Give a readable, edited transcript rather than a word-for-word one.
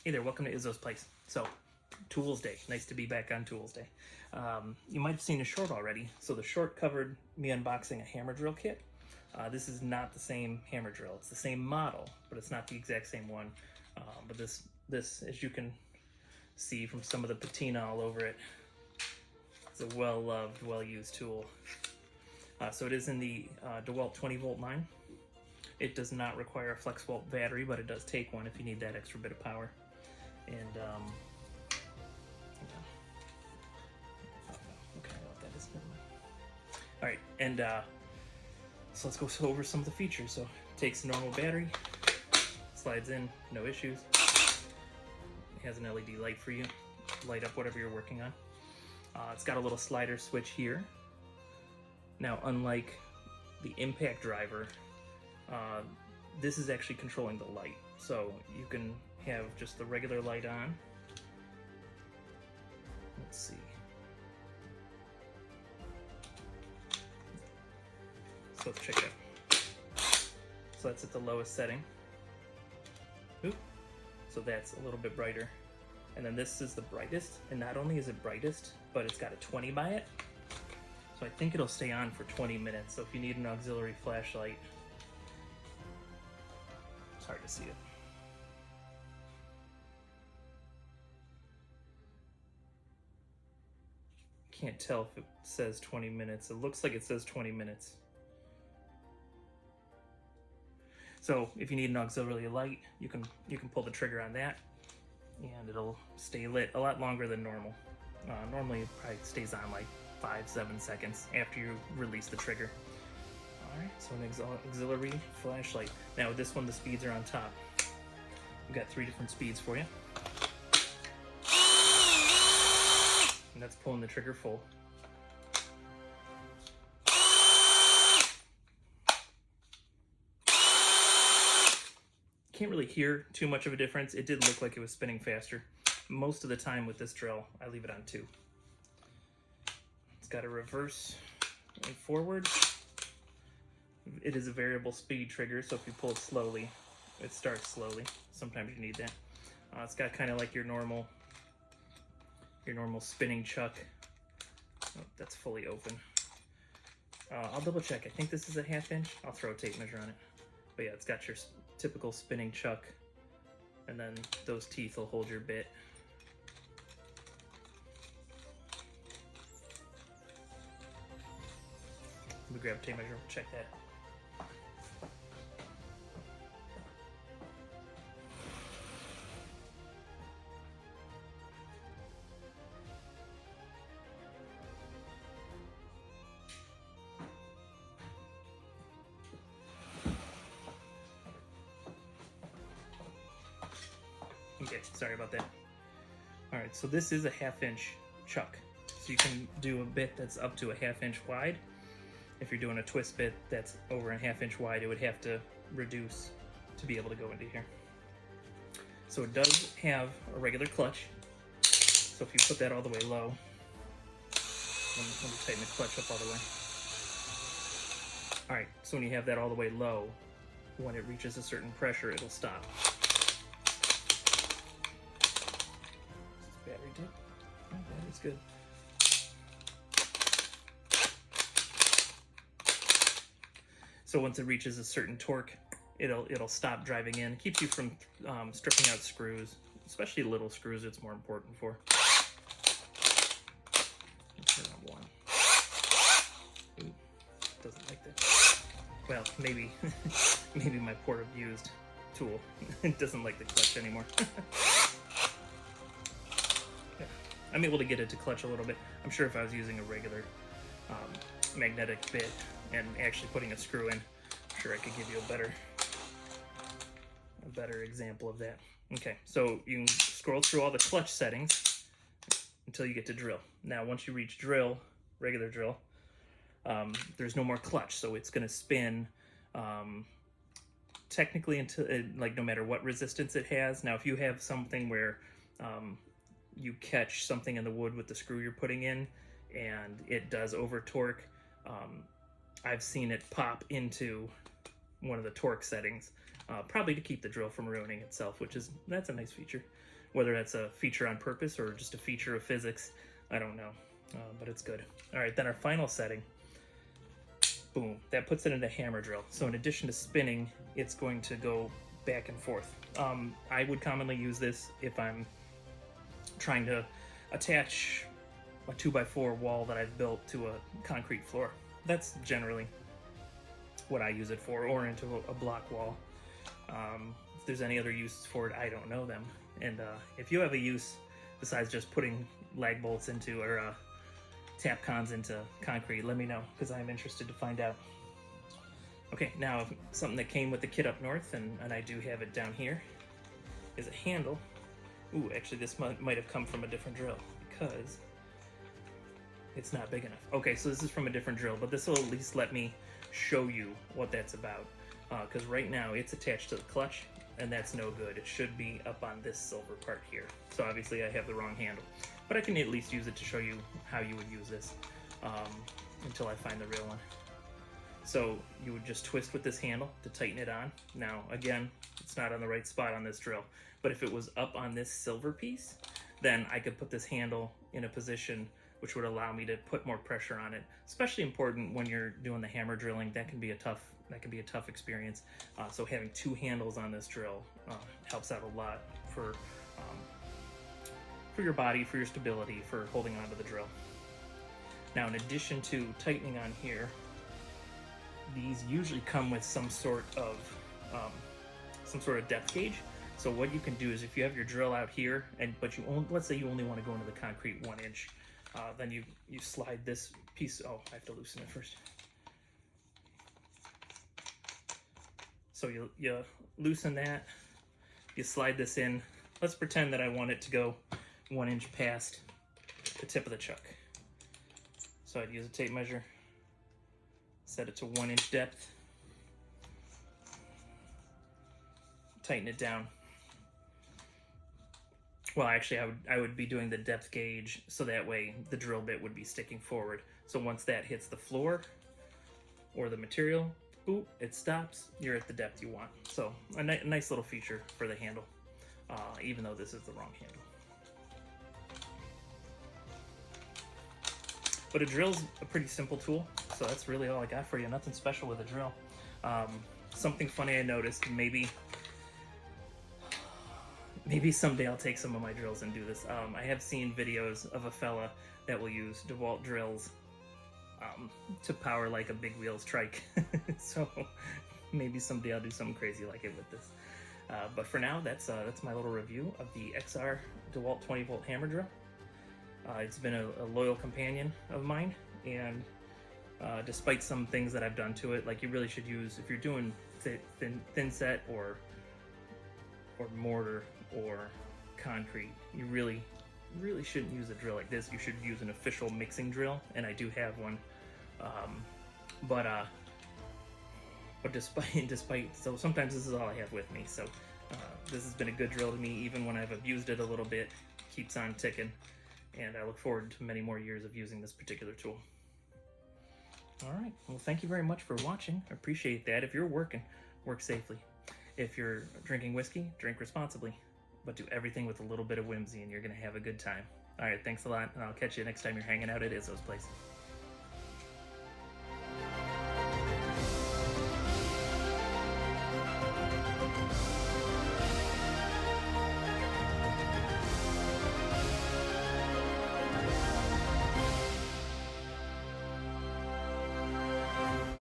Hey there, welcome to Izzo's place. So, Toolsday. Nice to be back on Toolsday. You might have seen a short already. So the short covered me unboxing a Hammerdrill kit. This is not the same Hammerdrill. It's the same model, but it's not the exact same one. But this, as you can see from some of the patina all over it, it's a well-loved, well-used tool. So it is in the DeWalt 20-volt line. It does not require a flex volt battery, but it does take one if you need that extra bit of power. And okay, what that is. All right, and so let's go over some of the features. So it takes a normal battery, slides in, no issues. It has an LED light for you, light up whatever you're working on. It's got a little slider switch here. Now, unlike the impact driver, this is actually controlling the light. So you can have just the regular light on. Let's see. So let's check it. So that's at the lowest setting. Oop. So that's a little bit brighter. And then this is the brightest. And not only is it brightest, but it's got a 20 by it. So I think it'll stay on for 20 minutes. So if you need an auxiliary flashlight, it's hard to see it. Can't tell if it says 20 minutes. It looks like it says 20 minutes. So if you need an auxiliary light, you can pull the trigger on that, and it'll stay lit a lot longer than normal. Normally it probably stays on like 5-7 seconds after you release the trigger. Alright, so an auxiliary flashlight. Now with this one, the speeds are on top. We've got 3 different speeds for you. And that's pulling the trigger full. Can't really hear too much of a difference. It did look like it was spinning faster. Most of the time with this drill, I leave it on 2. It's got a reverse and forward. It is a variable speed trigger, so if you pull it slowly, it starts slowly. Sometimes you need that. It's got kind of like your normal spinning chuck. Oh, that's fully open. I'll double check. I think this is a 1/2 inch. I'll throw a tape measure on it. But yeah, it's got your typical spinning chuck, and then those teeth will hold your bit. Let me grab a tape measure. We'll check that. Okay, sorry about that. Alright, so this is a 1/2 inch chuck. So you can do a bit that's up to a 1/2 inch wide. If you're doing a twist bit that's over a 1/2 inch wide, it would have to reduce to be able to go into here. So it does have a regular clutch. So if you put that all the way low, let me tighten the clutch up all the way. Alright, so when you have that all the way low, when it reaches a certain pressure, it'll stop. Battery dip. Oh, battery's good. So once it reaches a certain torque, it'll stop driving in. It keeps you from stripping out screws, especially little screws. It's more important for. Turn on one. Ooh, doesn't like that. Well, maybe maybe my port abused tool. It doesn't like the clutch anymore. I'm able to get it to clutch a little bit. I'm sure if I was using a regular magnetic bit and actually putting a screw in, I'm sure I could give you a better example of that. Okay, so you can scroll through all the clutch settings until you get to drill. Now, once you reach drill, regular drill, there's no more clutch, so it's going to spin technically until like no matter what resistance it has. Now, if you have something where you catch something in the wood with the screw you're putting in and it does over torque, I've seen it pop into one of the torque settings, probably to keep the drill from ruining itself, that's a nice feature. Whether that's a feature on purpose or just a feature of physics, I don't know, but it's good. All right, then our final setting, boom, that puts it into Hammerdrill. So in addition to spinning, it's going to go back and forth. I would commonly use this if I'm trying to attach a 2x4 wall that I've built to a concrete floor. That's generally what I use it for, or into a block wall. If there's any other uses for it, I don't know them. And if you have a use besides just putting lag bolts into, or tap cons into concrete, let me know, because I'm interested to find out. Okay, now something that came with the kit up north, and I do have it down here, is a handle. Ooh, actually this might have come from a different drill, because it's not big enough. Okay, so this is from a different drill, but this will at least let me show you what that's about. Because right now it's attached to the clutch, and that's no good. It should be up on this silver part here. So obviously I have the wrong handle, but I can at least use it to show you how you would use this until I find the real one. So you would just twist with this handle to tighten it on. Now again, it's not on the right spot on this drill, but if it was up on this silver piece, then I could put this handle in a position which would allow me to put more pressure on it. Especially important when you're doing the hammer drilling. That can be a tough experience. So having two handles on this drill helps out a lot for your body, for your stability, for holding onto the drill. Now, in addition to tightening on here, these usually come with some sort of depth gauge. So what you can do is, if you have your drill out here, but let's say you only want to go into the concrete 1 inch, then you slide this piece. Oh, I have to loosen it first. So you loosen that, you slide this in. Let's pretend that I want it to go 1 inch past the tip of the chuck. So I'd use a tape measure, set it to 1 inch depth, tighten it down. Well, actually, I would be doing the depth gauge, so that way the drill bit would be sticking forward. So once that hits the floor or the material, boop, it stops. You're at the depth you want. So a nice little feature for the handle, even though this is the wrong handle. But a drill's a pretty simple tool, so that's really all I got for you. Nothing special with a drill. Something funny I noticed, maybe someday I'll take some of my drills and do this. I have seen videos of a fella that will use DeWalt drills to power like a big wheels trike. So maybe someday I'll do something crazy like it with this. But for now, that's my little review of the XR DeWalt 20 volt hammer drill. It's been a loyal companion of mine, and despite some things that I've done to it, like you really should use, if you're doing thin set or mortar or concrete, you really shouldn't use a drill like this. You should use an official mixing drill, and I do have one. But despite, so sometimes this is all I have with me. So this has been a good drill to me, even when I've abused it a little bit. Keeps on ticking, and I look forward to many more years of using this particular tool. All right, well, thank you very much for watching. I appreciate that. If you're working, work safely. If you're drinking whiskey, drink responsibly, but do everything with a little bit of whimsy, and you're gonna have a good time. All right, thanks a lot, and I'll catch you next time you're hanging out at Izzo's place.